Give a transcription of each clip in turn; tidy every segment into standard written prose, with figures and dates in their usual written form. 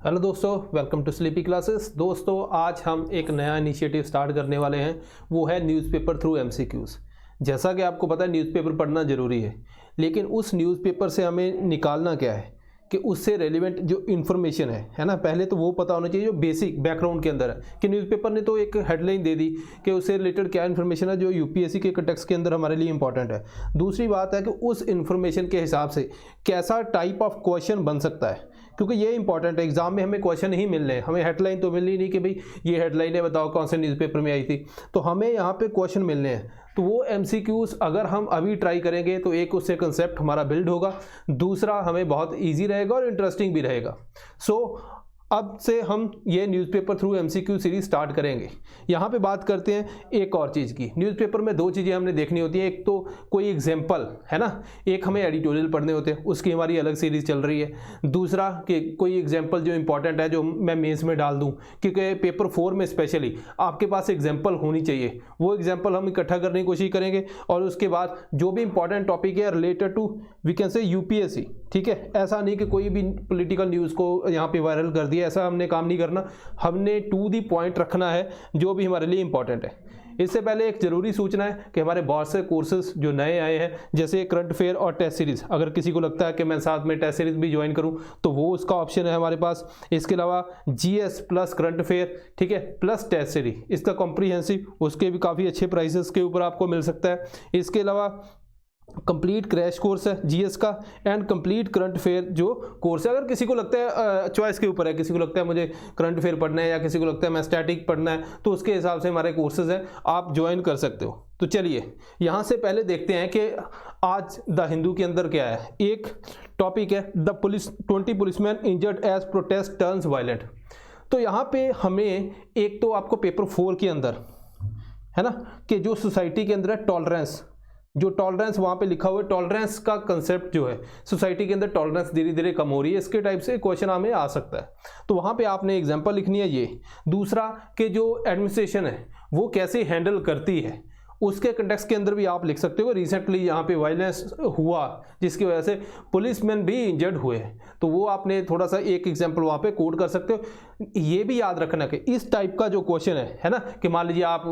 Hello दोस्तों, welcome to sleepy classes. दोस्तों, आज हम एक नया इनिशिएटिव स्टार्ट करने वाले हैं, वो है न्यूज़पेपर थ्रू एमसीक्यूज़। जैसा कि आपको पता है न्यूज़पेपर पढ़ना ज़रूरी है, लेकिन उस न्यूज़पेपर से हमें निकालना क्या है कि उससे रेलिवेंट जो इन्फॉर्मेशन है ना, पहले तो वो पता होना चाहिए जो बेसिक बैकग्राउंड के अंदर है कि न्यूज़पेपर ने तो एक हेडलाइन दे दी कि उससे रिलेटेड क्या इन्फॉर्मेशन है जो यूपीएससी के कंटेक्स्ट के अंदर हमारे लिए इंपॉर्टेंट है। दूसरी बात है कि उस इन्फॉर्मेशन के हिसाब से कैसा टाइप ऑफ क्वेश्चन बन सकता है, क्योंकि ये इंपॉर्टेंट है। एग्जाम में हमें क्वेश्चन नहीं मिल रहे हैं, हमें हेडलाइन तो मिल ही नहीं कि भाई ये हेडलाइन है, बताओ कौन से न्यूज़पेपर में आई थी, तो हमें यहाँ पे क्वेश्चन मिलने हैं। तो वो एमसीक्यूज़ अगर हम अभी ट्राई करेंगे तो एक उससे कंसेप्ट हमारा बिल्ड होगा, दूसरा हमें बहुत ईजी रहेगा और इंटरेस्टिंग भी रहेगा। अब से हम ये newspaper through MCQ series start करेंगे। यहाँ पे बात करते हैं एक और चीज़ की। न्यूज़पेपर में दो चीज़ें हमने देखनी होती है, एक तो कोई एग्जाम्पल है ना, एक हमें एडिटोरियल पढ़ने होते हैं, उसकी हमारी अलग सीरीज़ चल रही है। दूसरा कि कोई एग्जाम्पल जो इंपॉर्टेंट है जो मैं मेंस में डाल दूँ, क्योंकि पेपर 4 में स्पेशली आपके पास एग्जाम्पल होनी चाहिए, वो एग्जाम्पल हम इकट्ठा करने की कोशिश करेंगे। और उसके बाद जो भी इंपॉर्टेंट टॉपिक है related to we can say UPSC, ठीक है, ऐसा नहीं कि कोई भी पॉलिटिकल न्यूज़ को यहाँ पे वायरल कर दिया, ऐसा हमने काम नहीं करना। हमने टू दी पॉइंट रखना है जो भी हमारे लिए इंपॉर्टेंट है। इससे पहले एक ज़रूरी सूचना है कि हमारे बहुत से कोर्सेज जो नए आए हैं, जैसे करंट अफेयर और टेस्ट सीरीज़, अगर किसी को लगता है कि मैं साथ में टेस्ट सीरीज़ भी ज्वाइन करूं तो वो उसका ऑप्शन है हमारे पास। इसके अलावा जीएस प्लस करंट अफेयर, ठीक है, प्लस टेस्ट सीरीज, इसका कॉम्प्रीहेंसिव, उसके भी काफ़ी अच्छे प्राइसेस के ऊपर आपको मिल सकता है। इसके अलावा कंप्लीट क्रैश कोर्स है जीएस का, एंड कंप्लीट करंट अफेयर जो कोर्स है। अगर किसी को लगता है चॉइस के ऊपर है, किसी को लगता है मुझे करंट अफेयर पढ़ना है या किसी को लगता है मैं स्टैटिक पढ़ना है, तो उसके हिसाब से हमारे कोर्सेज हैं, आप ज्वाइन कर सकते हो। तो चलिए यहाँ से पहले देखते हैं कि आज द हिंदू के अंदर क्या है। एक टॉपिक है the 20 policeman injured as protest turns violent. तो यहाँ पे हमें एक तो आपको पेपर 4 के अंदर है ना कि जो सोसाइटी के अंदर है टॉलरेंस, जो टॉलरेंस वहाँ पे लिखा हुआ है, टॉलरेंस का कंसेप्ट जो है सोसाइटी के अंदर टॉलरेंस धीरे धीरे कम हो रही है, इसके टाइप से क्वेश्चन हमें आ सकता है। तो वहाँ पे आपने एग्जांपल लिखनी है ये। दूसरा कि जो एडमिनिस्ट्रेशन है वो कैसे हैंडल करती है, उसके कंटेक्स्ट के अंदर भी आप लिख सकते हो। रिसेंटली यहाँ पे वायलेंस हुआ जिसकी वजह से पुलिसमैन भी इंजर्ड हुए हैं, तो वो आपने थोड़ा सा एक एग्जांपल वहाँ पे कोड कर सकते हो। ये भी याद रखना कि इस टाइप का जो क्वेश्चन है ना, कि मान लीजिए आप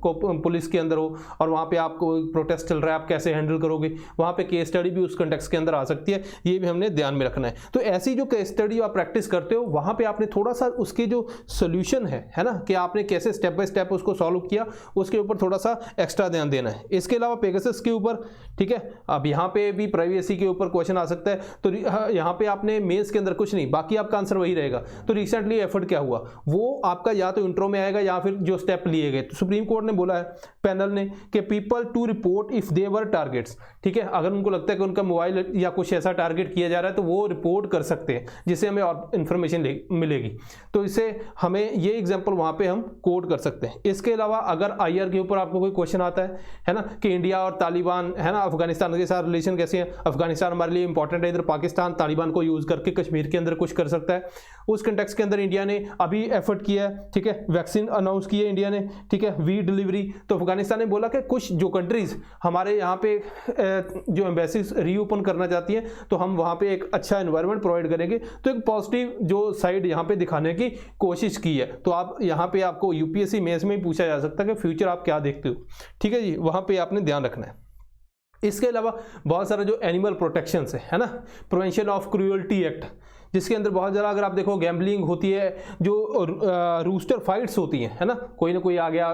को पुलिस के अंदर हो और वहाँ पे आपको प्रोटेस्ट चल रहा है, आप कैसे हैंडल करोगे, वहाँ पे केस स्टडी भी उस कंटेक्स्ट के अंदर आ सकती है, ये भी हमने ध्यान में रखना है। तो ऐसी जो केस स्टडी आप प्रैक्टिस करते हो, वहाँ पे आपने थोड़ा सा उसकी जो सोल्यूशन है ना, कि आपने कैसे स्टेप बाय स्टेप उसको सॉल्व किया, उसके ऊपर थोड़ा सा एक्स्ट्रा ध्यान देना है। इसके अलावा पेगासस के ऊपर, ठीक है, अब यहाँ पे भी प्राइवेसी के ऊपर क्वेश्चन आ सकता है, तो यहाँ पे आपने मेंस के अंदर कुछ नहीं, बाकी आपका आंसर वही रहेगा। तो रिसेंटली एफर्ट क्या हुआ वो आपका या तो इंट्रो में आएगा या फिर जो स्टेप लिए गए। तो सुप्रीम कोर्ट ने बोला है पैनल ने कि people to report if they were targets, ठीक है, अगर उनको लगता है कि उनका मोबाइल या कुछ ऐसा टारगेट किया जा रहा है तो वो रिपोर्ट कर सकते हैं, जिससे हमें और इन्फॉर्मेशन मिलेगी। तो इससे हमें ये एग्जाम्पल वहाँ पे हम कोड कर सकते हैं। इसके अलावा अगर आईआर के ऊपर आपको कोई क्वेश्चन आता है ना, कि इंडिया और तालिबान है ना, अफगानिस्तान के साथ रिलेशन कैसे हैं, अफगानिस्तान हमारे लिए इंपॉर्टेंट है, इधर पाकिस्तान तालिबान को यूज करके कश्मीर के अंदर कुछ कर सकता है, उस कंटेक्स्ट के अंदर इंडिया ने अभी एफर्ट किया है, ठीक है, वैक्सीन अनाउंस की है इंडिया ने, ठीक है, वी डिलीवरी। तो अफगानिस्तान ने बोला कि कुछ जो कंट्रीज हमारे यहाँ पे जो एम्बेसीज रीओपन करना चाहती हैं, तो हम वहाँ पे एक अच्छा एनवायरनमेंट प्रोवाइड करेंगे। तो एक पॉजिटिव जो साइड यहाँ पे दिखाने की कोशिश की है। तो आप यहाँ पे आपको यूपीएससी मेंस में ही पूछा जा सकता है कि फ्यूचर आप क्या देखते हो, ठीक है जी, वहाँ पे आपने ध्यान रखना है। इसके अलावा बहुत सारा जो एनिमल प्रोटेक्शन है ना, प्रिवेंशन ऑफ क्रूअल्टी एक्ट, जिसके अंदर बहुत ज़्यादा अगर आप देखो गैम्बलिंग होती है, जो रूस्टर फाइट्स होती हैं है ना, कोई ना कोई आ गया,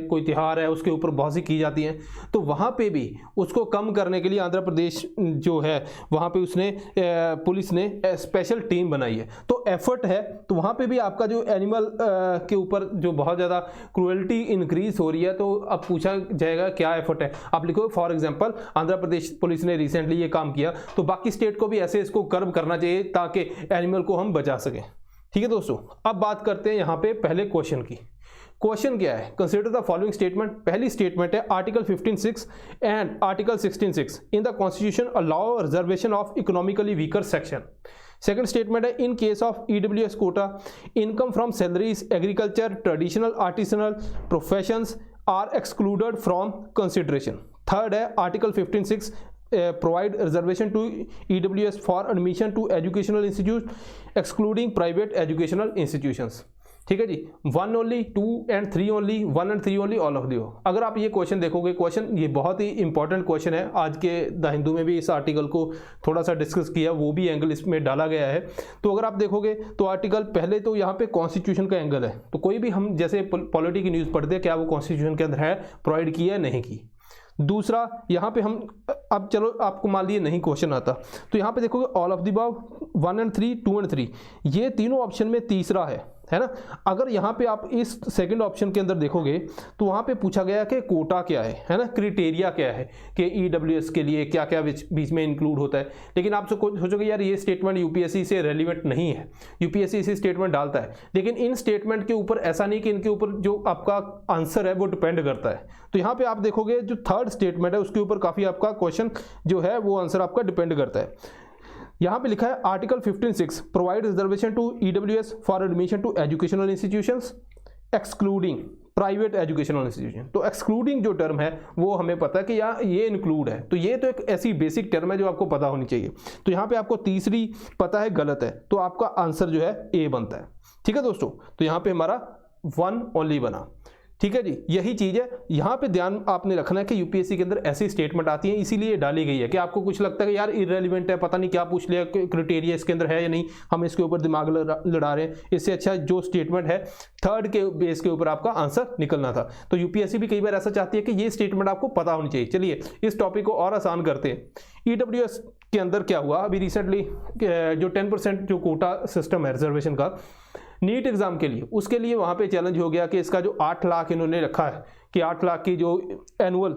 कोई त्यौहार है उसके ऊपर बहुत सी की जाती हैं, तो वहाँ पे भी उसको कम करने के लिए आंध्र प्रदेश जो है वहाँ पे उसने पुलिस ने स्पेशल टीम बनाई है। तो एफर्ट है, तो वहाँ पे भी आपका जो एनिमल के ऊपर जो बहुत ज़्यादा क्रूअल्टी इंक्रीज हो रही है, तो अब पूछा जाएगा क्या एफर्ट है। आप लिखो for example Andhra Pradesh police ने रिसेंटली ये काम किया, तो बाकी स्टेट को भी ऐसे इसको कर्व करना चाहिए ताकि एनिमल को हम बचा सकें, ठीक है दोस्तों। अब बात करते हैं यहाँ पे पहले क्वेश्चन की। क्वेश्चन क्या है, कंसीडर द फॉलोइंग स्टेटमेंट। पहली स्टेटमेंट है article 15(6) and article 16(6) in the Constitution allow reservation of economically weaker section. Second statement है in case of EWS quota income from salaries agriculture traditional artisanal professions are excluded from consideration. Third है article 15(6) provide reservation to EWS for admission to educational institute excluding private educational institutions। ठीक है जी, 1 only, 2 and 3 only, 1 and 3 only, all of the. अगर आप ये question देखोगे, question ये बहुत ही important question है। आज के द हिंदू में भी इस आर्टिकल को थोड़ा सा डिस्कस किया, वो भी एंगल इसमें डाला गया है। तो अगर आप देखोगे तो आर्टिकल पहले तो यहाँ पे कॉन्स्टिट्यूशन का एंगल है, तो कोई भी हम जैसे पॉलिटी की न्यूज़ पढ़ते हैं, क्या वो कॉन्स्टिट्यूशन के अंदर है, प्रोवाइड की है, नहीं की। दूसरा यहाँ पे हम अब चलो आपको मान लीजिए नहीं क्वेश्चन आता, तो यहाँ पे देखोगे all of the above, 1 and 3, 2 and 3, ये तीनों ऑप्शन में तीसरा है ना। अगर यहाँ पे आप इस सेकंड ऑप्शन के अंदर देखोगे तो वहाँ पे पूछा गया कि कोटा क्या है ना, क्राइटेरिया क्या है कि EWS के लिए क्या क्या बीच में इंक्लूड होता है। लेकिन आप सोचोगे यार ये स्टेटमेंट यूपीएससी से रेलिवेंट नहीं है, यूपीएससी इसी स्टेटमेंट डालता है, लेकिन इन स्टेटमेंट के ऊपर ऐसा नहीं कि इनके ऊपर जो आपका आंसर है वो डिपेंड करता है। तो यहाँ पे आप देखोगे जो थर्ड स्टेटमेंट है उसके ऊपर काफ़ी आपका क्वेश्चन जो है वो आंसर आपका डिपेंड करता है। यहाँ पे लिखा है article 15(6) provide reservation to EWS for admission to educational institutions excluding private educational institution. तो एक्सक्लूडिंग जो टर्म है वो हमें पता है कि यहाँ ये इंक्लूड है, तो ये तो एक ऐसी बेसिक टर्म है जो आपको पता होनी चाहिए। तो यहाँ पे आपको तीसरी पता है गलत है, तो आपका आंसर जो है ए बनता है। ठीक है दोस्तों, तो यहाँ पे हमारा 1 ओनली बना। ठीक है जी, यही चीज़ है, यहाँ पे ध्यान आपने रखना है कि यूपीएससी के अंदर ऐसी स्टेटमेंट आती है, इसीलिए डाली गई है कि आपको कुछ लगता है कि यार इररेलेवेंट है, पता नहीं क्या पूछ लिया, क्राइटेरिया इसके अंदर है या नहीं, हम इसके ऊपर दिमाग लड़ा रहे हैं। इससे अच्छा जो स्टेटमेंट है थर्ड के बेस के ऊपर आपका आंसर निकलना था। तो यूपीएससी भी कई बार ऐसा चाहती है कि ये स्टेटमेंट आपको पता होनी चाहिए। चलिए इस टॉपिक को और आसान करते हैं। EWS के अंदर क्या हुआ अभी रिसेंटली, जो 10% जो कोटा सिस्टम है रिजर्वेशन का नीट एग्जाम के लिए, उसके लिए वहाँ पे चैलेंज हो गया कि इसका जो 8 लाख इन्होंने रखा है कि 8 लाख की जो एनुअल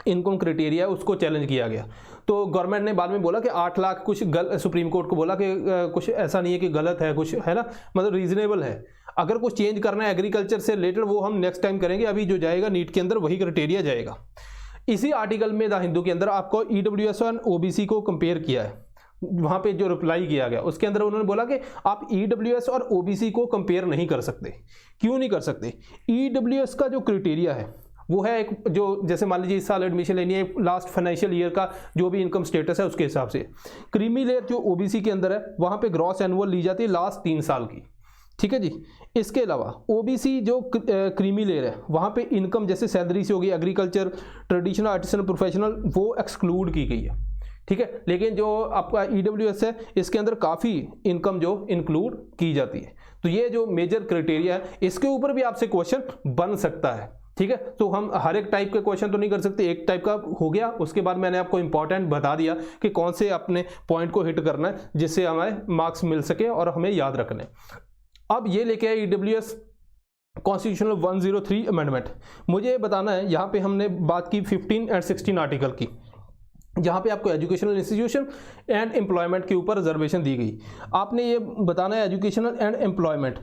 इनकम क्राइटेरिया है उसको चैलेंज किया गया। तो गवर्नमेंट ने बाद में बोला कि 8 लाख कुछ सुप्रीम कोर्ट को बोला कि कुछ ऐसा नहीं है कि गलत है, कुछ है ना, मतलब रीजनेबल है। अगर कुछ चेंज करना है एग्रीकल्चर से रिलेटेड वो हम नेक्स्ट टाइम करेंगे, अभी जो जाएगा नीट के अंदर वही क्राइटेरिया जाएगा। इसी आर्टिकल में द हिंदू के अंदर आपको EWS और OBC को कंपेयर किया है। वहाँ पे जो रिप्लाई किया गया उसके अंदर उन्होंने बोला कि आप EWS और OBC को कंपेयर नहीं कर सकते। क्यों नहीं कर सकते? EWS का जो क्राइटेरिया है वो है एक जो जैसे मान लीजिए इस साल एडमिशन लेनी है, लास्ट फाइनेंशियल ईयर का जो भी इनकम स्टेटस है उसके हिसाब से। क्रीमी लेयर जो OBC के अंदर है वहाँ पे ग्रॉस एनुअल ली जाती है लास्ट 3 साल की। ठीक है जी, इसके अलावा OBC जो क्रीमी लेयर है वहाँ पे इनकम जैसे सैलरी से होगी, एग्रीकल्चर, ट्रेडिशनल, आर्टिसनल, प्रोफेशनल, वो एक्सक्लूड की गई है। ठीक है, लेकिन जो आपका EWS है इसके अंदर काफ़ी इनकम जो इंक्लूड की जाती है। तो ये जो मेजर क्राइटेरिया है इसके ऊपर भी आपसे क्वेश्चन बन सकता है। ठीक है, तो हम हर एक टाइप के क्वेश्चन तो नहीं कर सकते, एक टाइप का हो गया, उसके बाद मैंने आपको इंपॉर्टेंट बता दिया कि कौन से अपने पॉइंट को हिट करना है जिससे हमें मार्क्स मिल सके और हमें याद रखना है। अब ये लेके आए EWS कॉन्स्टिट्यूशनल 103 अमेंडमेंट। मुझे बताना है, यहाँ पे हमने बात की 15 और 16 आर्टिकल की, जहाँ पे आपको एजुकेशनल इंस्टीट्यूशन एंड एम्प्लॉयमेंट के ऊपर रिजर्वेशन दी गई। आपने ये बताना है एजुकेशनल एंड एम्प्लॉयमेंट।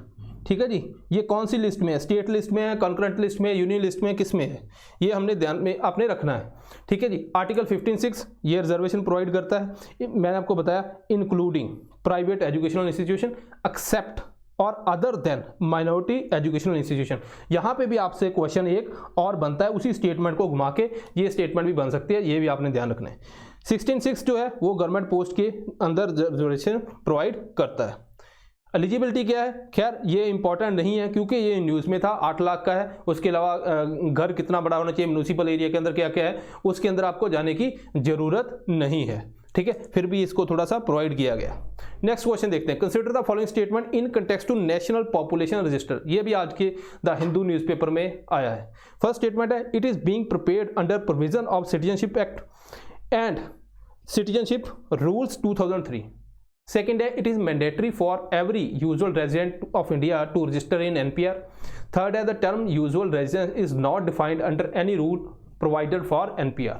ठीक है जी, ये कौन सी लिस्ट में है, स्टेट लिस्ट में है, कंकरेंट लिस्ट में है, यूनियन लिस्ट में है, किस में है, ये हमने ध्यान में आपने रखना है। ठीक है जी, आर्टिकल 15(6) ये रिजर्वेशन प्रोवाइड करता है, मैंने आपको बताया including private educational institution except और other than minority educational institution. यहाँ पे भी आपसे क्वेश्चन एक और बनता है, उसी स्टेटमेंट को घुमा के ये स्टेटमेंट भी बन सकती है, ये भी आपने ध्यान रखना है। 16(6) जो है वो गवर्नमेंट पोस्ट के अंदर रिजर्वेशन प्रोवाइड करता है। एलिजिबिलिटी क्या है, खैर ये इंपॉर्टेंट नहीं है क्योंकि ये न्यूज़ में था, 8 लाख का है। उसके अलावा घर कितना बड़ा होना चाहिए, म्यूनिसिपल एरिया के अंदर क्या क्या है, उसके अंदर आपको जाने की ज़रूरत नहीं है। ठीक है, फिर भी इसको थोड़ा सा प्रोवाइड किया गया। नेक्स्ट क्वेश्चन देखते हैं, consider the following statement in context to national population register. ये भी आज के द हिंदू न्यूज़पेपर में आया है। फर्स्ट स्टेटमेंट है, it is being prepared under provision of citizenship act and citizenship rules 2003। Second है, it is mandatory for every usual resident of India to register in NPR. Third है, the term usual resident is not defined under any rule provided for NPR.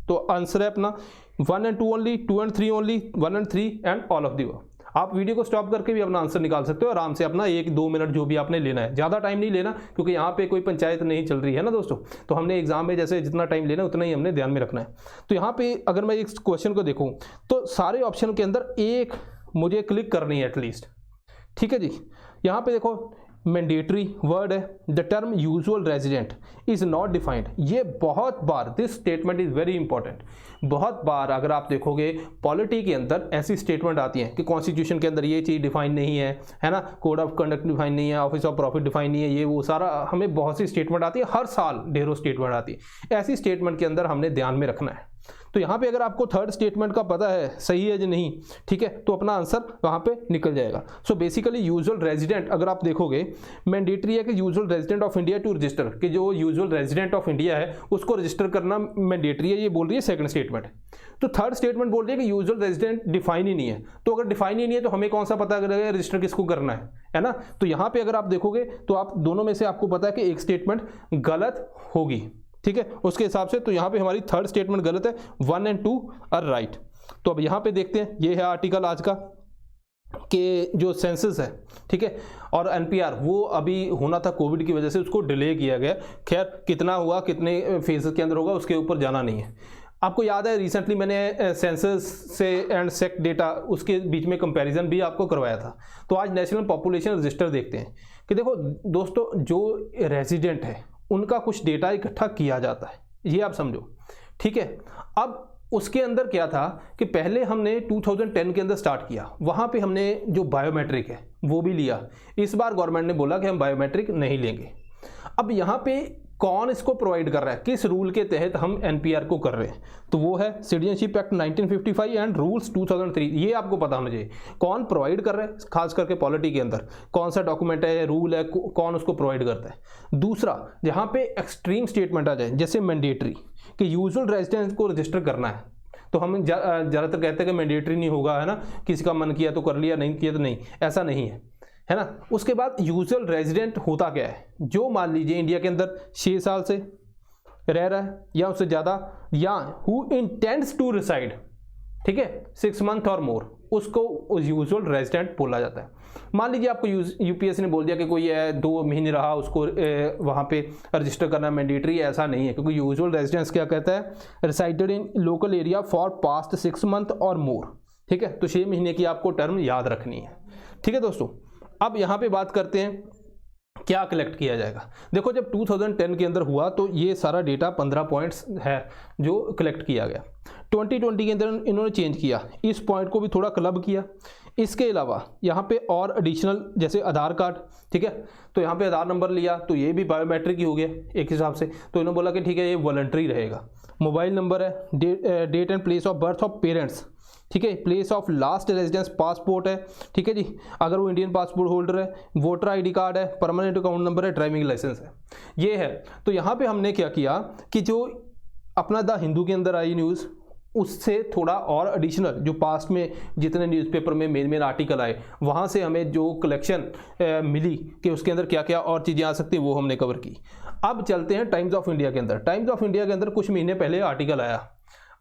तो answer है अपना 1 and 2 only, 2 and 3 only, 1 and 3 and all of the above। आप video को stop करके भी अपना answer निकाल सकते हो आराम से, अपना 1-2 मिनट जो भी आपने लेना है, ज़्यादा टाइम नहीं लेना क्योंकि यहाँ पे कोई पंचायत नहीं चल रही है ना दोस्तों। तो हमने एग्जाम में जैसे जितना टाइम लेना उतना ही हमने ध्यान में रखना है। तो यहाँ पे अगर मैं इस क्वेश्चन को देखूँ तो सारे ऑप्शन के अंदर एक मुझे क्लिक करनी है एटलीस्ट। ठीक है जी, यहाँ पे देखो मैंडेटरी वर्ड है। The term usual resident is not defined. ये बहुत बार, this statement is very important, बहुत बार अगर आप देखोगे पॉलिटी के अंदर ऐसी स्टेटमेंट आती है कि कॉन्स्टिट्यूशन के अंदर ये चीज़ डिफाइन नहीं है ना, कोड ऑफ कंडक्ट डिफाइन नहीं है, ऑफिस ऑफ प्रॉफिट डिफाइन नहीं है, ये वो सारा हमें बहुत सी स्टेटमेंट आती है, हर साल ढेरों स्टेटमेंट आती है। ऐसी स्टेटमेंट के अंदर हमने ध्यान में रखना है। तो यहाँ पे अगर आपको थर्ड स्टेटमेंट का पता है सही है या नहीं, ठीक है, तो अपना आंसर वहाँ पे निकल जाएगा। सो बेसिकली यूजुअल रेजिडेंट अगर आप देखोगे मैंडेटरी है कि usual resident of India to register, कि जो यूजुअल रेजिडेंट ऑफ इंडिया है उसको रजिस्टर करना मैंडेटरी है, ये बोल रही है सेकंड स्टेटमेंट। तो थर्ड स्टेटमेंट बोल रही है कि यूजुअल रेजिडेंट डिफाइन ही नहीं है। तो अगर डिफाइन ही नहीं है तो हमें कौन सा पता लगेगा रजिस्टर किसको करना है ना। तो यहाँ पे अगर आप देखोगे तो आप दोनों में से आपको पता है कि एक स्टेटमेंट गलत होगी, ठीक है, उसके हिसाब से। तो यहाँ पे हमारी थर्ड स्टेटमेंट गलत है, 1 और 2 आर राइट। तो अब यहाँ पे देखते हैं, ये है आर्टिकल आज का कि जो सेंसस है, ठीक है, और एनपीआर वो अभी होना था कोविड की वजह से उसको डिले किया गया। खैर कितना हुआ, कितने फेज के अंदर होगा उसके ऊपर जाना नहीं है। आपको याद है रिसेंटली मैंने सेंसस से एंड सेक्ट डेटा उसके बीच में कंपैरिजन भी आपको करवाया था। तो आज नेशनल पॉपुलेशन रजिस्टर देखते हैं कि देखो दोस्तों, जो रेजिडेंट है उनका कुछ डेटा इकट्ठा किया जाता है, ये आप समझो, ठीक है। अब उसके अंदर क्या था कि पहले हमने 2010 के अंदर स्टार्ट किया, वहाँ पे हमने जो बायोमेट्रिक है वो भी लिया। इस बार गवर्नमेंट ने बोला कि हम बायोमेट्रिक नहीं लेंगे। अब यहाँ पे कौन इसको प्रोवाइड कर रहा है, किस रूल के तहत हम एनपीआर को कर रहे हैं, तो वो है सिटीजनशिप एक्ट 1955 एंड रूल्स 2003। ये आपको पता होना चाहिए कौन प्रोवाइड कर रहा है, खास करके पॉलिटी के अंदर कौन सा डॉक्यूमेंट है, रूल है, कौन उसको प्रोवाइड करता है। दूसरा, जहाँ पे एक्सट्रीम स्टेटमेंट आ जाए जैसे मैंडेटरी कि यूजुअल रेजिडेंस को रजिस्टर करना है, तो हम ज़्यादातर कहते हैं कि मैंडेटरी नहीं होगा, है ना, किसी का मन किया तो कर लिया, नहीं किया तो नहीं, ऐसा नहीं है ना। उसके बाद यूजुअल रेजिडेंट होता क्या है, जो मान लीजिए इंडिया के अंदर 6 साल से रह रहा है या उससे ज़्यादा, या हु इंटेंड्स टू रिसाइड, ठीक है, 6 मंथ और मोर, उसको यूजुअल रेजिडेंट बोला जाता है। मान लीजिए आपको यूपीएससी ने बोल दिया कि कोई 2 महीने रहा, उसको वहाँ पे रजिस्टर करना मैंडेटरी, ऐसा नहीं है, क्योंकि यूजुअल रेजिडेंस क्या कहता है, resided in local area for past 6 month और मोर, ठीक है। तो 6 महीने की आपको टर्म याद रखनी है, ठीक है दोस्तों। अब यहाँ पे बात करते हैं क्या कलेक्ट किया जाएगा। देखो जब 2010 के अंदर हुआ तो ये सारा डेटा 15 पॉइंट्स है जो कलेक्ट किया गया। 2020 के अंदर इन्होंने चेंज किया, इस पॉइंट को भी थोड़ा क्लब किया। इसके अलावा यहाँ पे और एडिशनल जैसे आधार कार्ड, ठीक है, तो यहाँ पे आधार नंबर लिया, तो ये भी बायोमेट्रिक ही हो गया एक हिसाब से। तो इन्होंने बोला कि ठीक है ये वॉलंटरी रहेगा। मोबाइल नंबर है, date and place of birth of parents, ठीक है, place of last residence, passport है, ठीक है जी, अगर वो इंडियन पासपोर्ट होल्डर है, वोटर आईडी कार्ड है, परमानेंट अकाउंट नंबर है, ड्राइविंग लाइसेंस है, ये है। तो यहाँ पे हमने क्या किया कि जो अपना द हिंदू के अंदर आई न्यूज़, उससे थोड़ा और एडिशनल जो पास्ट में जितने न्यूज़पेपर में मेन आर्टिकल आए, वहाँ से हमें जो कलेक्शन मिली कि उसके अंदर क्या क्या और चीज़ें आ सकती हैं, वो हमने कवर की। अब चलते हैं टाइम्स ऑफ इंडिया के अंदर। टाइम्स ऑफ इंडिया के अंदर कुछ महीने पहले आर्टिकल आया,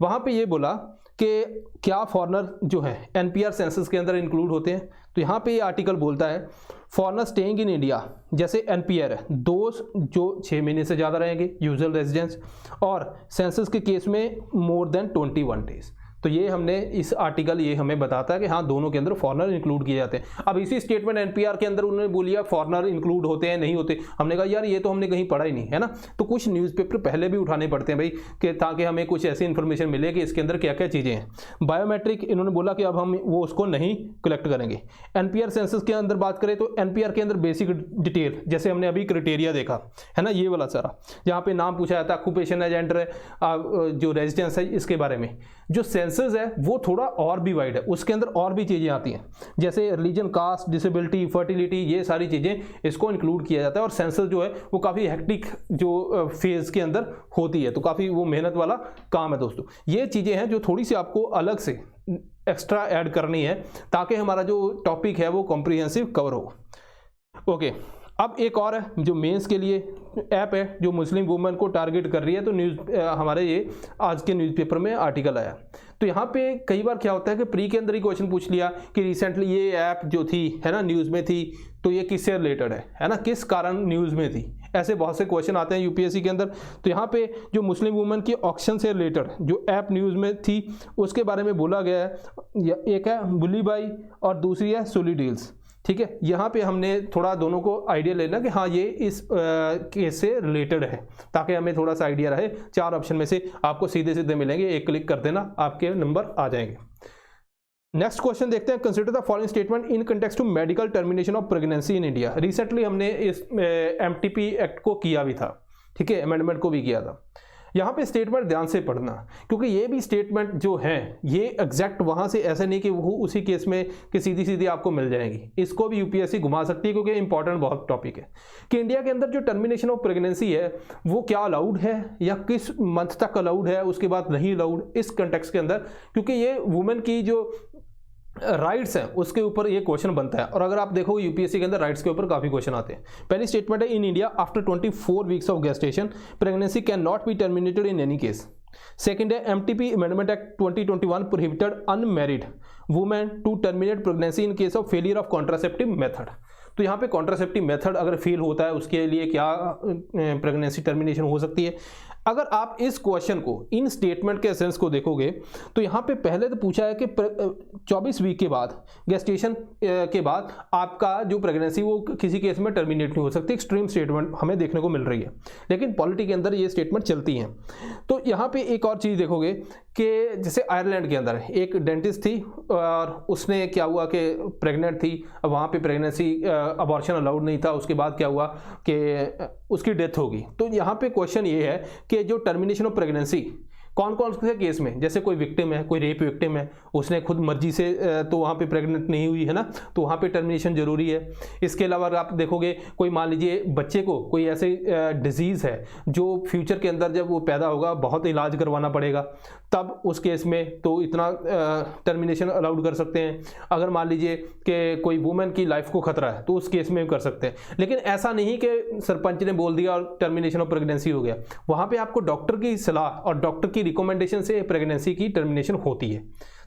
वहाँ पे ये बोला कि क्या फॉरेनर जो है एनपीआर सेंसस के अंदर इंक्लूड होते हैं। तो यहाँ पे ये आर्टिकल बोलता है फॉरेनर स्टेइंग इन इंडिया, जैसे एनपीआर है, दोस्त जो 6 महीने से ज़्यादा रहेंगे यूजुअल रेजिडेंस, और सेंसस के केस में मोर देन 21 डेज। तो ये हमने इस आर्टिकल ये हमें बताता है कि हाँ दोनों के अंदर फॉरेनर इंक्लूड किए जाते हैं। अब इसी स्टेटमेंट एनपीआर के अंदर उन्होंने बोलिया फॉरेनर इंक्लूड होते हैं नहीं होते। हमने कहा यार ये तो हमने कहीं पढ़ा ही नहीं है ना। तो कुछ न्यूज़पेपर पहले भी उठाने पड़ते हैं भाई कि ताकि हमें कुछ ऐसी इन्फॉर्मेशन मिले कि इसके अंदर क्या क्या चीज़ें हैं। बायोमेट्रिक इन्होंने बोला कि अब हम वो उसको नहीं कलेक्ट करेंगे। एनपीआर सेंसस के अंदर बात करें तो एनपीआर के अंदर बेसिक डिटेल जैसे हमने अभी क्राइटेरिया देखा है ना, ये वाला सारा जहाँ पे नाम पूछा जाता है, ऑक्यूपेशन है, जेंडर है, जो रेजिडेंस है, इसके बारे में। जो सेंसस है वो थोड़ा और भी वाइड है, उसके अंदर और भी चीज़ें आती हैं जैसे रिलीजन, कास्ट, डिसेबिलिटी, फर्टिलिटी, ये सारी चीज़ें इसको इंक्लूड किया जाता है। और सेंसस जो है वो काफ़ी हेक्टिक जो फेज़ के अंदर होती है, तो काफ़ी वो मेहनत वाला काम है दोस्तों। ये चीज़ें हैं जो थोड़ी सी आपको अलग से एक्स्ट्रा ऐड करनी है ताकि हमारा जो टॉपिक है वो कॉम्प्रिहेंसिव कवर हो। ओके, अब एक और है जो मेंस के लिए ऐप है जो मुस्लिम वुमेन को टारगेट कर रही है। तो हमारे ये आज के न्यूज़पेपर में आर्टिकल आया। तो यहाँ पे कई बार क्या होता है कि प्री के अंदर ही क्वेश्चन पूछ लिया कि रिसेंटली ये ऐप जो थी है ना न्यूज़ में थी, तो ये किससे रिलेटेड है ना, किस कारण न्यूज़ में थी। ऐसे बहुत से क्वेश्चन आते हैं यूपीएससी के अंदर। तो यहाँ पे जो मुस्लिम वुमेन की ऑक्शन से रिलेटेड जो ऐप न्यूज़ में थी उसके बारे में बोला गया है। एक है बुली बाई और दूसरी है सोली डील्स, ठीक है, यहाँ पे हमने थोड़ा दोनों को आइडिया लेना कि हाँ ये इस केस से रिलेटेड है, ताकि हमें थोड़ा सा आइडिया रहे। 4 ऑप्शन में से आपको सीधे सीधे मिलेंगे, एक क्लिक कर देना आपके नंबर आ जाएंगे। नेक्स्ट क्वेश्चन देखते हैं, consider the following statement in context to medical termination of pregnancy in India. Recently हमने इस MTP एक्ट को किया भी था, ठीक है, अमेंडमेंट को भी किया था। यहाँ पे स्टेटमेंट ध्यान से पढ़ना, क्योंकि ये भी स्टेटमेंट जो है ये एग्जैक्ट वहाँ से ऐसा नहीं कि वो उसी केस में कि सीधी सीधी आपको मिल जाएगी, इसको भी यूपीएससी घुमा सकती है, क्योंकि इंपॉर्टेंट बहुत टॉपिक है कि इंडिया के अंदर जो टर्मिनेशन ऑफ प्रेगनेंसी है वो क्या अलाउड है या किस मंथ तक अलाउड है, उसके बाद नहीं अलाउड, इस कंटेक्स्ट के अंदर, क्योंकि ये वुमेन की जो राइट्स हैं उसके ऊपर ये क्वेश्चन बनता है। और अगर आप देखो यूपीएससी के अंदर राइट्स के ऊपर काफी क्वेश्चन आते हैं। पहली स्टेटमेंट है, in India after 24 weeks of gestation pregnancy can not be terminated in any case. Second है, MTP amendment act 2021 prohibited unmarried women to terminate pregnancy in case of failure of contraceptive method. तो यहाँ पे contraceptive method अगर fail होता है उसके लिए क्या प्रेगनेंसी टर्मिनेशन हो सकती है। अगर आप इस क्वेश्चन को इन स्टेटमेंट के एसेंस को देखोगे तो यहाँ पे पहले तो पूछा है कि 24 वीक के बाद गेस्टेशन के बाद आपका जो प्रेगनेंसी वो किसी केस में टर्मिनेट नहीं हो सकती। एक्सट्रीम स्टेटमेंट हमें देखने को मिल रही है, लेकिन पॉलिटी के अंदर ये स्टेटमेंट चलती हैं। तो यहाँ पे एक और चीज़ देखोगे कि जैसे आयरलैंड के अंदर एक डेंटिस्ट थी और उसने क्या हुआ कि प्रेग्नेंट थी, वहाँ पे प्रेगनेंसी अबॉर्शन अलाउड नहीं था, उसके बाद क्या हुआ कि उसकी डेथ होगी। तो यहाँ पे क्वेश्चन ये है कि जो टर्मिनेशन ऑफ प्रेगनेंसी कौन कौन से केस में, जैसे कोई विक्टिम है, कोई रेप विक्टिम है, उसने खुद मर्जी से तो वहाँ पे प्रेग्नेंट नहीं हुई है ना, तो वहाँ पे टर्मिनेशन जरूरी है। इसके अलावा अगर आप देखोगे कोई मान लीजिए बच्चे को कोई ऐसे डिजीज़ है जो फ्यूचर के अंदर जब वो पैदा होगा बहुत इलाज करवाना पड़ेगा, तब उस केस में तो इतना टर्मिनेशन अलाउड कर सकते हैं। अगर मान लीजिए कि कोई वुमेन की लाइफ को खतरा है तो उस केस में भी कर सकते हैं। लेकिन ऐसा नहीं कि सरपंच ने बोल दिया और टर्मिनेशन ऑफ प्रेगनेंसी हो गया, वहाँ पे आपको डॉक्टर की सलाह और डॉक्टर की रिकमेंडेशन से प्रेगनेंसी की टर्मिनेशन होती है।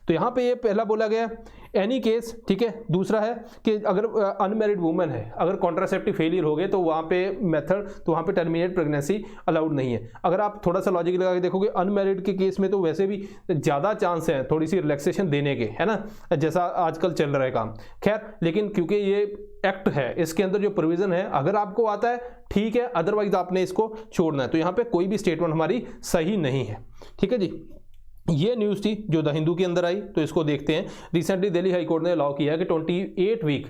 तो यहाँ पे ये पहला बोला गया एनी केस, ठीक है। दूसरा है कि अगर अनमैरिड वुमेन है, अगर कॉन्ट्रासेप्टिव फेलियर हो गए तो वहाँ पे मेथड, तो वहाँ पे टर्मिनेट प्रेगनेंसी अलाउड नहीं है। अगर आप थोड़ा सा लॉजिक लगा के देखोगे अनमैरिड के केस में तो वैसे भी ज़्यादा चांस है थोड़ी सी रिलैक्सेशन देने के, है ना, जैसा आजकल चल रहा है काम। खैर, लेकिन क्योंकि ये एक्ट है इसके अंदर जो प्रोविज़न है अगर आपको आता है ठीक है, अदरवाइज आपने इसको छोड़ना है। तो यहाँ पे कोई भी स्टेटमेंट हमारी सही नहीं है, ठीक है जी। ये न्यूज़ थी जो द हिंदू के अंदर आई, तो इसको देखते हैं। रिसेंटली दिल्ली हाई कोर्ट ने अलाउ किया कि 28 वीक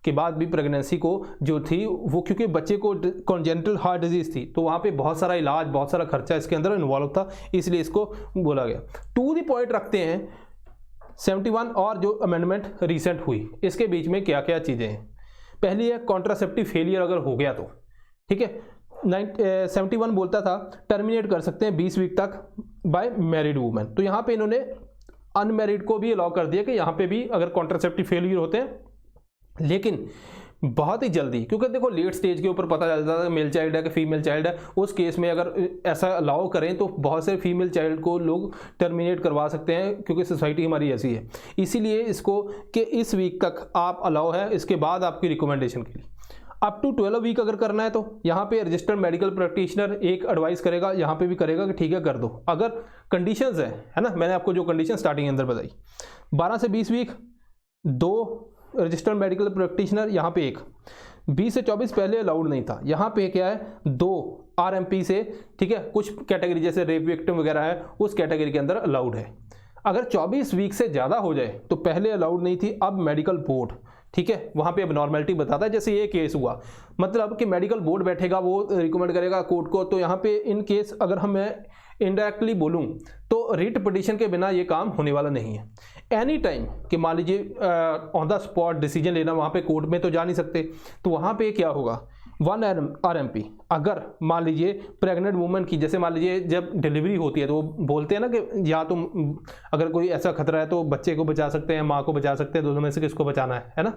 के बाद भी प्रेगनेंसी को जो थी वो, क्योंकि बच्चे को कॉन्जेनिटल हार्ट डिजीज थी तो वहाँ पे बहुत सारा इलाज, बहुत सारा खर्चा इसके अंदर इन्वॉल्व था, इसलिए इसको बोला गया। टू द पॉइंट रखते हैं 71 और जो अमेंडमेंट रिसेंट हुई इसके बीच में क्या क्या चीज़ें हैं। पहली है कॉन्ट्रासेप्टिव फेलियर अगर हो गया तो, ठीक है, 71 बोलता था टर्मिनेट कर सकते हैं 20 वीक तक बाय मैरिड वुमेन। तो यहाँ पे इन्होंने अनमैरिड को भी अलाउ कर दिया कि यहाँ पे भी अगर कॉन्ट्रासेप्टिव फेलियर होते हैं, लेकिन बहुत ही जल्दी, क्योंकि देखो लेट स्टेज के ऊपर पता चलता है मेल चाइल्ड है कि फीमेल चाइल्ड है, उस केस में अगर ऐसा अलाउ करें तो बहुत से फीमेल चाइल्ड को लोग टर्मिनेट करवा सकते हैं, क्योंकि सोसाइटी हमारी ऐसी है। इसीलिए इसको कि इस वीक तक आप अलाउ है, इसके बाद आपकी रिकमेंडेशन के लिए अप टू 12 वीक अगर करना है तो यहाँ पे रजिस्टर्ड मेडिकल प्रैक्टिशनर एक एडवाइस करेगा, यहाँ पे भी करेगा कि ठीक है कर दो, अगर कंडीशंस है ना। मैंने आपको जो कंडीशन स्टार्टिंग के अंदर बताई, 12 से 20 वीक 2 रजिस्टर्ड मेडिकल प्रैक्टिशनर, यहाँ पे 1, 20 से 24 पहले अलाउड नहीं था, यहाँ पे क्या है 2 RMP से, ठीक है, कुछ कैटेगरी जैसे रेप विक्टिम वगैरह है उस कैटेगरी के अंदर अलाउड है। अगर 24 वीक से ज़्यादा हो जाए तो पहले अलाउड नहीं थी, अब मेडिकल बोर्ड, ठीक है, वहाँ पे अब नॉर्मेलिटी बताता है। जैसे ये केस हुआ, मतलब कि मेडिकल बोर्ड बैठेगा, वो रिकमेंड करेगा कोर्ट को। तो यहाँ पे इन केस अगर मैं इनडायरेक्टली बोलूँ तो रिट पिटीशन के बिना ये काम होने वाला नहीं है। एनी टाइम कि मान लीजिए ऑन द स्पॉट डिसीजन लेना, वहाँ पे कोर्ट में तो जा नहीं सकते, तो वहाँ पे क्या होगा 1 RMP। अगर मान लीजिए प्रेग्नेंट वुमेन की, जैसे मान लीजिए जब डिलीवरी होती है तो वो बोलते हैं ना कि या तो अगर कोई ऐसा खतरा है तो बच्चे को बचा सकते हैं, माँ को बचा सकते हैं, दोनों में से किसको बचाना है ना।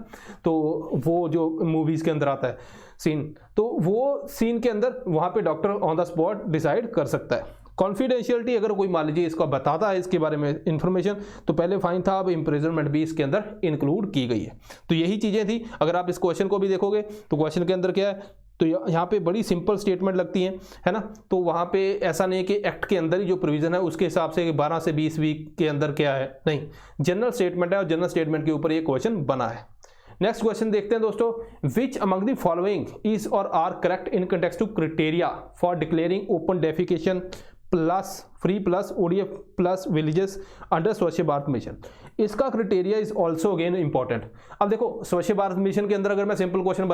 तो वो जो मूवीज़ के अंदर आता है सीन, तो वो सीन के अंदर वहाँ पे doctor on the spot decide कर सकता है। कॉन्फिडेंशियलिटी अगर कोई मान लीजिए इसका बताता है इसके बारे में इंफॉर्मेशन, तो पहले फाइन था, अब इम्प्रिजनमेंट भी इसके अंदर इंक्लूड की गई है। तो यही चीज़ें थी। अगर आप इस क्वेश्चन को भी देखोगे तो क्वेश्चन के अंदर क्या है, तो यहाँ पे बड़ी सिंपल स्टेटमेंट लगती है ना। तो वहाँ पे ऐसा नहीं है कि एक्ट के अंदर ही जो प्रोविज़न है उसके हिसाब से 12 से 20 वीक के अंदर क्या है, नहीं, जनरल स्टेटमेंट है और जनरल स्टेटमेंट के ऊपर ये क्वेश्चन बना है। नेक्स्ट क्वेश्चन देखते हैं दोस्तों, which among the following is और are correct in context to criteria for declaring open defecation plus free plus ODF plus villages under Swachh Bharat Mission. इसका criteria is also again important. अब देखो स्वच्छ भारत मिशन के अंदर अगर मैं सिंपल क्वेश्चन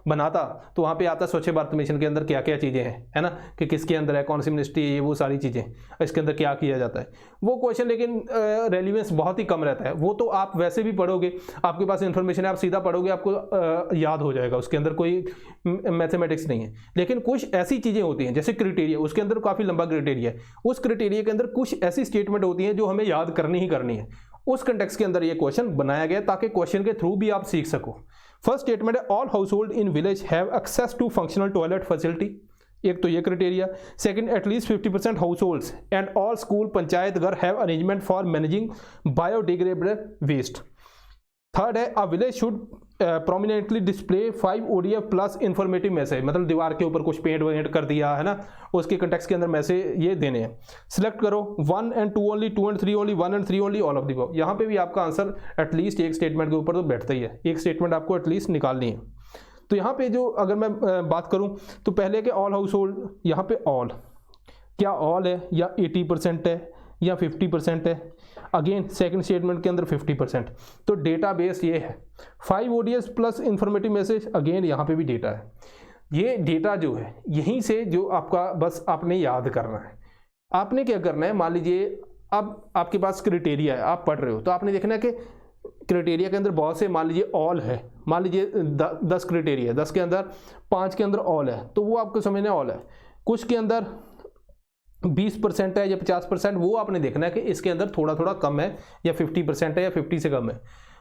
बनाता तो वहाँ पे आता स्वच्छ भारत मिशन के अंदर क्या क्या चीज़ें हैं, है ना, कि किसके अंदर है, कौन सी मिनिस्ट्री है, वो सारी चीज़ें, इसके अंदर क्या किया जाता है, वो क्वेश्चन लेकिन रेलिवेंस बहुत ही कम रहता है। वो तो आप वैसे भी पढ़ोगे, आपके पास इन्फॉर्मेशन है, आप सीधा पढ़ोगे, आपको याद हो जाएगा, उसके अंदर कोई मैथमेटिक्स नहीं है। लेकिन कुछ ऐसी चीज़ें होती हैं जैसे क्राइटेरिया, उसके अंदर काफ़ी लंबा क्राइटेरिया है, उस क्राइटेरिया के अंदर कुछ ऐसी स्टेटमेंट होती हैं जो हमें याद करनी ही करनी है। उस कंटेक्स्ट के अंदर ये क्वेश्चन बनाया गया ताकि क्वेश्चन के थ्रू भी आप सीख सको। फर्स्ट स्टेटमेंट है all household in village have access to functional toilet facility, एक तो ये criteria. Second, at least 50% households and all school panchayat ghar have arrangement for managing biodegradable waste. Third है a village should prominently display 5 ODF plus informative message, मतलब दीवार के ऊपर कुछ paint went कर दिया है ना, उसके कंटेक्स्ट के अंदर मैसेज ये देने हैं। सिलेक्ट करो 1 and 2 only, 2 and 3 only, 1 and 3 only, all of the above. यहाँ पे भी आपका आंसर एटलीस्ट एक स्टेटमेंट के ऊपर तो बैठता ही है, एक स्टेटमेंट आपको एटलीस्ट निकालनी है। तो यहाँ पे जो अगर मैं बात करूँ तो पहले के ऑल हाउस होल्ड, यहाँ पे ऑल, क्या ऑल है या 80% है या 50% है। अगेन सेकंड स्टेटमेंट के अंदर 50%, तो डेटा बेस ये है 5 ODS plus informative message, again यहाँ पे भी डेटा है। ये डेटा जो है यहीं से जो आपका बस आपने याद करना है। आपने क्या करना है, मान लीजिए अब आपके पास क्राइटेरिया है, आप पढ़ रहे हो, तो आपने देखना है कि क्राइटेरिया के अंदर बहुत से, मान लीजिए ऑल है, मान लीजिए 10 क्राइटेरिया, 10 के अंदर 5 के अंदर ऑल है, तो वो आपको समझना ऑल है। कुछ के अंदर 20% है या 50%, वो आपने देखना है कि इसके अंदर थोड़ा थोड़ा कम है या 50% है या 50 से कम है।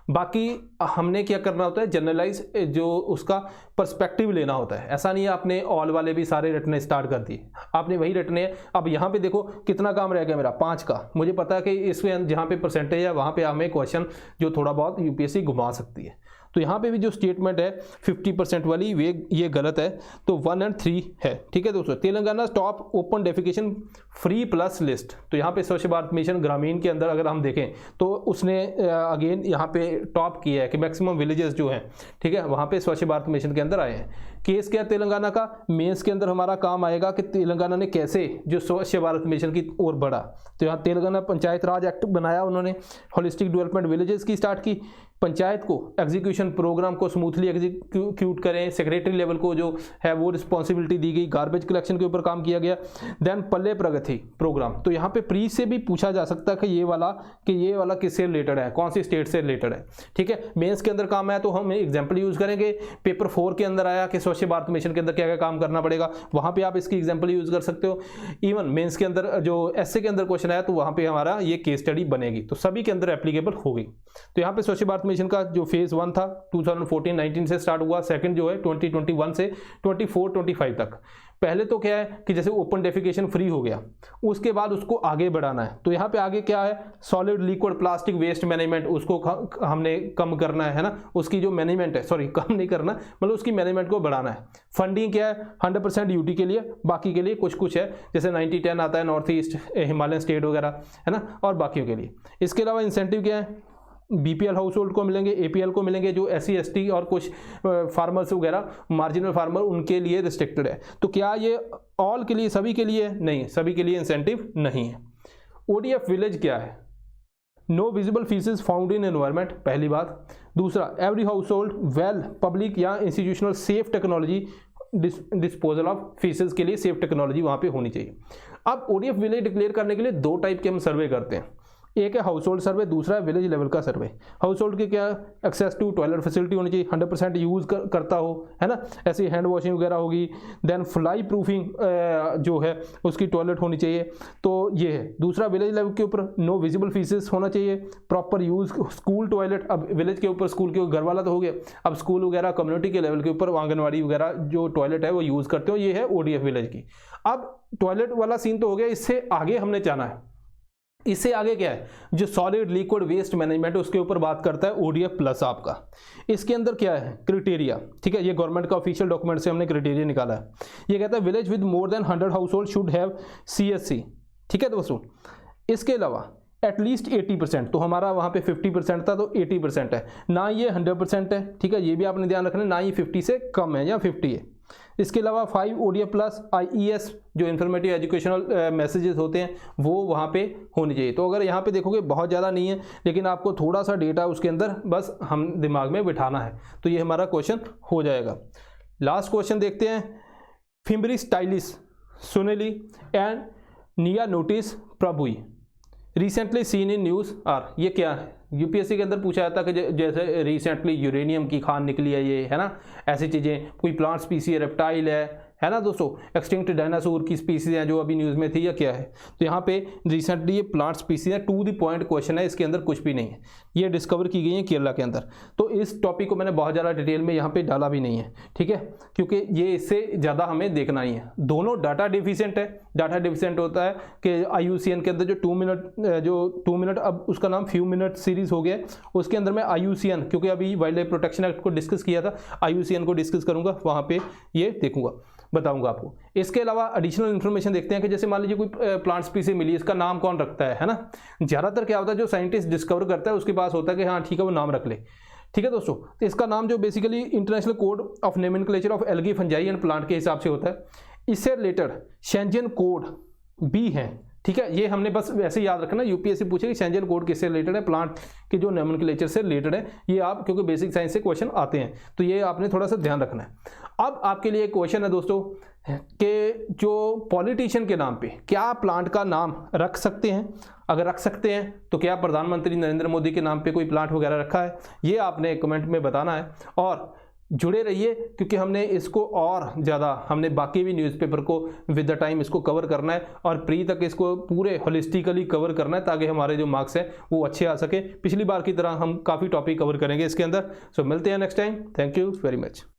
बाकी हमने क्या करना होता है, जनरलाइज जो उसका पर्सपेक्टिव लेना होता है। ऐसा नहीं है आपने ऑल वाले भी सारे रटने स्टार्ट कर दिए, आपने वही रटने हैं। अब यहाँ पे देखो कितना काम रह गया मेरा, 5 का। मुझे पता है कि इसमें जहाँ पे परसेंटेज है वहाँ पे हमें क्वेश्चन जो थोड़ा बहुत UPSC घुमा सकती है। तो यहाँ पे भी जो स्टेटमेंट है 50% वाली ये गलत है, तो 1 and 3 है। ठीक है दोस्तों, Telangana top open defecation free plus list. तो यहाँ पे स्वच्छ भारत मिशन ग्रामीण के अंदर अगर हम देखें तो उसने अगेन यहाँ पे टॉप किया है कि मैक्सिमम विलेजेस जो हैं, ठीक है, वहाँ पे स्वच्छ भारत मिशन के अंदर आए हैं। केस क्या है तेलंगाना का, मेंस के अंदर हमारा काम आएगा कि तेलंगाना ने कैसे जो स्वच्छ भारत मिशन की ओर बढ़ा। तो यहाँ तेलंगाना पंचायत राज एक्ट बनाया उन्होंने, होलिस्टिक डेवलपमेंट विलेजेस की स्टार्ट की, पंचायत को एग्जीक्यूशन प्रोग्राम को स्मूथली एग्जीक्यूट करें, सेक्रेटरी लेवल को जो है वो रिस्पॉन्सिबिलिटी दी गई, गार्बेज कलेक्शन के ऊपर काम किया गया। देन पल्ले प्रगति प्रोग्राम, तो यहाँ पे प्री से भी पूछा जा सकता है कि ये वाला किससे रिलेटेड है, कौन सी स्टेट से रिलेटेड है। ठीक है, मेंस के अंदर काम आया तो हम एग्जाम्पल यूज करेंगे। पेपर 4 के अंदर आया कि स्वच्छ भारत मिशन के अंदर क्या क्या काम करना पड़ेगा, वहाँ पे आप इसकी एग्जाम्पल यूज कर सकते हो। इवन मेंस के अंदर जो एसए के अंदर क्वेश्चन आया तो वहाँ पे हमारा ये केस स्टडी बनेगी, तो सभी के अंदर एप्लीकेबल होगी। तो यहाँ पे स्वच्छ भारत मिशन का जो फेज 1 था 2014-19 से स्टार्ट हुआ, सेकंड जो है 2021 से 24-25 तक। पहले तो क्या है कि जैसे ओपन डेफिकेशन फ्री हो गया, उसके बाद उसको आगे बढ़ाना है। तो यहाँ पे आगे क्या है, solid liquid plastic waste management, उसको हमने कम करना है ना, उसकी जो मैनेजमेंट है, सॉरी कम नहीं करना, मतलब उसकी मैनेजमेंट को बढ़ाना है। फंडिंग क्या है, 100% यूटी के लिए, बाकी के लिए कुछ कुछ है, जैसे 90-10 आता है नॉर्थ ईस्ट हिमालयन स्टेट वगैरह, है ना, और बाकियों के लिए। इसके अलावा इंसेंटिव क्या है, BPL हाउस होल्ड को मिलेंगे, APL को मिलेंगे, जो SC ST और कुछ फार्मर्स वगैरह मार्जिनल फार्मर उनके लिए रिस्ट्रिक्टेड है। तो क्या ये ऑल के लिए, सभी के लिए नहीं, सभी के लिए इंसेंटिव नहीं है। ODF विलेज क्या है, no visible faeces found in environment, पहली बात। दूसरा, every household well public या institutional safe technology disposal of faeces के लिए सेफ टेक्नोलॉजी वहाँ पे होनी चाहिए। अब ODF विलेज डिक्लेयर करने के लिए 2 टाइप के हम सर्वे करते हैं, एक है हाउस होल्ड सर्वे, दूसरा है विलेज लेवल का सर्वे। हाउस होल्ड के क्या, एक्सेस टू टॉयलेट फैसिलिटी होनी चाहिए, 100% यूज़ करता हो, है ना, ऐसी हैंड वॉशिंग वगैरह होगी। देन फ्लाई प्रूफिंग जो है उसकी टॉयलेट होनी चाहिए, तो ये है। दूसरा, विलेज लेवल के ऊपर नो विजिबल फीसेस होना चाहिए, प्रॉपर यूज़ स्कूल टॉयलेट। अब विलेज के ऊपर स्कूल के घर वाला तो हो गया, अब स्कूल वगैरह कम्युनिटी के लेवल के ऊपर आंगनवाड़ी वगैरह जो टॉयलेट है वो यूज़ करते हो, ये है ODF विलेज की। अब टॉयलेट वाला सीन तो हो गया, इससे आगे हमने जाना है। इससे आगे क्या है, जो सॉलिड लिक्विड वेस्ट मैनेजमेंट है उसके ऊपर बात करता है ODF प्लस आपका। इसके अंदर क्या है, क्राइटेरिया, ठीक है, ये गवर्नमेंट का ऑफिशियल डॉक्यूमेंट से हमने क्राइटेरिया निकाला है। ये कहता है village with more than 100 house hold should have CSC, ठीक है दोस्तों। इसके अलावा एटलीस्ट 80%, तो हमारा वहाँ पे 50% था तो 80% है, ना ये 100% है, ठीक है, ये भी आपने ध्यान रखना, ना ये 50 से कम है या 50 है। इसके अलावा 5 ODF प्लस IES जो इन्फॉर्मेटिव एजुकेशनल मैसेजेस होते हैं वो वहाँ पे होने चाहिए। तो अगर यहाँ पे देखोगे बहुत ज़्यादा नहीं है, लेकिन आपको थोड़ा सा डेटा उसके अंदर बस हम दिमाग में बिठाना है, तो ये हमारा क्वेश्चन हो जाएगा। लास्ट क्वेश्चन देखते हैं। Fimbristylis sunilii and Neanotis prabhuii recently seen in news are, ये क्या है? यूपीएससी के अंदर पूछा जाता है कि जैसे रिसेंटली यूरेनियम की खान निकली है, ये है ना, ऐसी चीज़ें, कोई प्लांट स्पीसी है, रेप्टाइल है ना दोस्तों, एक्सटिंक्ट डायनासोर की स्पीसीज हैं जो अभी न्यूज़ में थी, या क्या है? तो यहाँ पे रिसेंटली ये प्लांट स्पीसीज है, टू द पॉइंट क्वेश्चन है, इसके अंदर कुछ भी नहीं है, ये डिस्कवर की गई है केरला के अंदर। तो इस टॉपिक को मैंने बहुत ज़्यादा डिटेल में यहाँ पे डाला भी नहीं है, ठीक है, क्योंकि ये इससे ज़्यादा हमें देखना ही है। दोनों डाटा डिफिशिएंट है। डाटा डिफिशिएंट होता है कि IUCN के अंदर जो 2 मिनट अब उसका नाम फ्यू मिनट सीरीज हो गया, उसके अंदर मैं IUCN, क्योंकि अभी वाइल्ड लाइफ प्रोटेक्शन एक्ट को डिस्कस किया था, IUCN को डिस्कस करूँगा, वहाँ पर ये देखूँगा, बताऊंगा आपको। इसके अलावा एडिशनल इन्फॉर्मेशन देखते हैं कि जैसे मान लीजिए कोई प्लांट स्पीसी मिली, इसका नाम कौन रखता है ना। ज़्यादातर क्या होता है, जो साइंटिस्ट डिस्कवर करता है उसके पास होता है कि हाँ ठीक है वो नाम रख ले, ठीक है दोस्तों। तो इसका नाम जो basically international code of nomenclature of algae fungi and plant के हिसाब से होता है। इससे रिलेटेड शेंजन कोड भी हैं, ठीक है, ये हमने बस वैसे याद रखना। यूपीएससी पूछे कि शेंजन कोड किससे रिलेटेड है, प्लांट के जो नोमेनक्लेचर से रिलेटेड है, ये आप क्योंकि बेसिक साइंस से क्वेश्चन आते हैं, तो ये आपने थोड़ा सा ध्यान रखना है। अब आपके लिए क्वेश्चन है दोस्तों कि जो पॉलिटिशियन के नाम पे क्या प्लांट का नाम रख सकते हैं, अगर रख सकते हैं तो क्या प्रधानमंत्री नरेंद्र मोदी के नाम पे कोई प्लांट वगैरह रखा है, ये आपने कमेंट में बताना है। और जुड़े रहिए क्योंकि हमने इसको और ज़्यादा, हमने बाकी भी न्यूज़पेपर को विद द टाइम इसको कवर करना है और प्री तक इसको पूरे होलिस्टिकली कवर करना है, ताकि हमारे जो मार्क्स हैं वो अच्छे आ सके। पिछली बार की तरह हम काफ़ी टॉपिक कवर करेंगे इसके अंदर। सो मिलते हैं next time. Thank you very much.